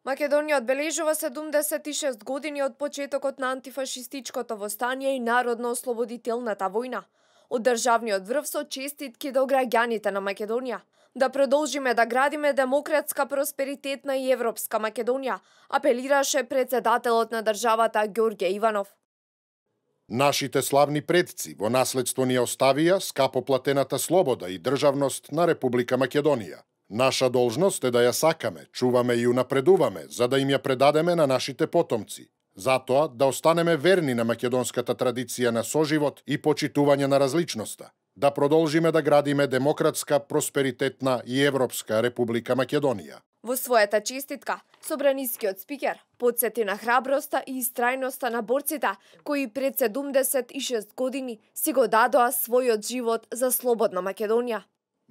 Македонија одбележува 76 години од почетокот на антифашистичкото востание и народно-ослободителната војна. Од државниот врв со честитки до граѓаните на Македонија. Да продолжиме да градиме демократска, просперитетна и европска Македонија, апелираше председателот на државата Ѓорѓе Иванов. Нашите славни предци во наследство ни оставија скапо платената слобода и државност на Република Македонија. Наша должност е да ја сакаме, чуваме и унапредуваме, за да им ја предадеме на нашите потомци. Затоа да останеме верни на македонската традиција на соживот и почитување на различноста. Да продолжиме да градиме демократска, просперитетна и европска Република Македонија. Во својата честитка, собранискиот спикер потсети на храброста и истрајноста на борците кои пред 76 години си го дадоа својот живот за слободна Македонија.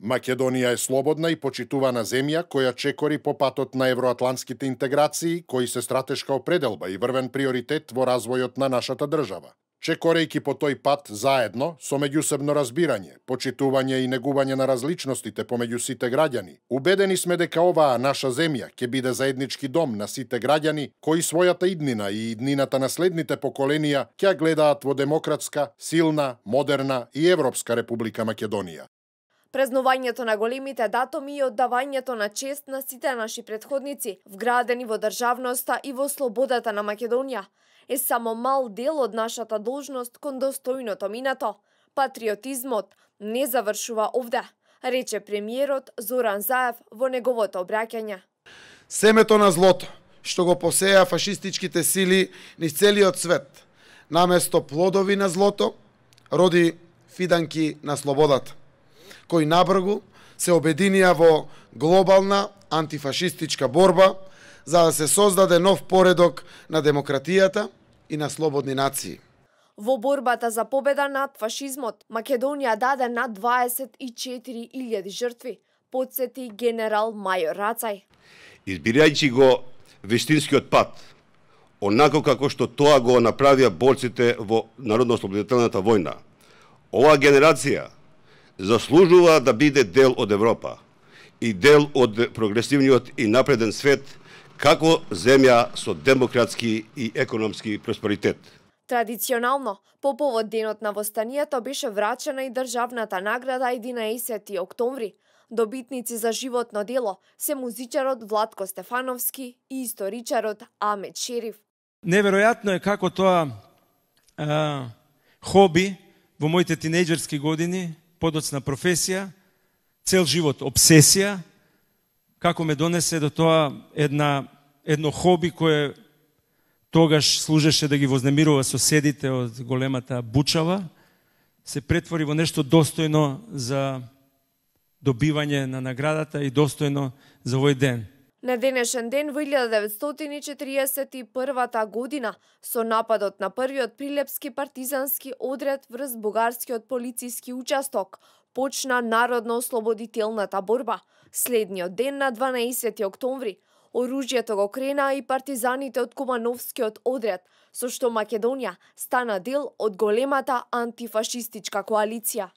Македонија е слободна и почитувана земја која чекори по патот на евроатлантските интеграции, кои се стратешка определба и врвен приоритет во развојот на нашата држава. Чекорејќи по тој пат заедно, со меѓусебно разбирање, почитување и негување на различностите помеѓу сите граѓани, убедени сме дека оваа наша земја ќе биде заеднички дом на сите граѓани кои својата иднина и иднината на следните поколенија ќе гледаат во демократска, силна, модерна и европска Република Македонија. Празнувањето на големите датуми и оддавањето на чест на сите наши претходници, вградени во државноста и во слободата на Македонија, е само мал дел од нашата должност кон достојното минато. Патриотизмот не завршува овде, рече премиерот Зоран Заев во неговото обраќање. Семето на злото, што го посеја фашистичките сили низ целиот свет, наместо плодови на злото, роди фиданки на слободата, кои набргу се обединија во глобална антифашистичка борба за да се создаде нов поредок на демократијата и на слободни нации. Во борбата за победа над фашизмот, Македонија даде над 24.000 жртви, потсети генерал Мајор Рацај. Избирајќи го вистинскиот пат, онако како што тоа го направија борците во Народно-ослободителната војна, оваа генерација заслужува да биде дел од Европа и дел од прогресивниот и напреден свет како земја со демократски и економски просперитет. Традиционално, по повод денот на востанието беше врачена и државната награда 11 октомври. Добитници за животно дело се музичарот Владко Стефановски и историчарот Амет Шериф. Неверојатно е како тоа хоби во моите тинејџерски години, подоцна професија, цел живот обсесија, како ме донесе до тоа едно хоби кое тогаш служеше да ги вознемирува соседите од големата бучава, се претвори во нешто достојно за добивање на наградата и достојно за овој ден. На денешен ден во 1941 година, со нападот на првиот прилепски партизански одред врз бугарскиот полициски участок, почна народно-ослободителната борба. Следниот ден на 12 октомври, оружјето го крена и партизаните од Кумановскиот одред, со што Македонија стана дел од големата антифашистичка коалиција.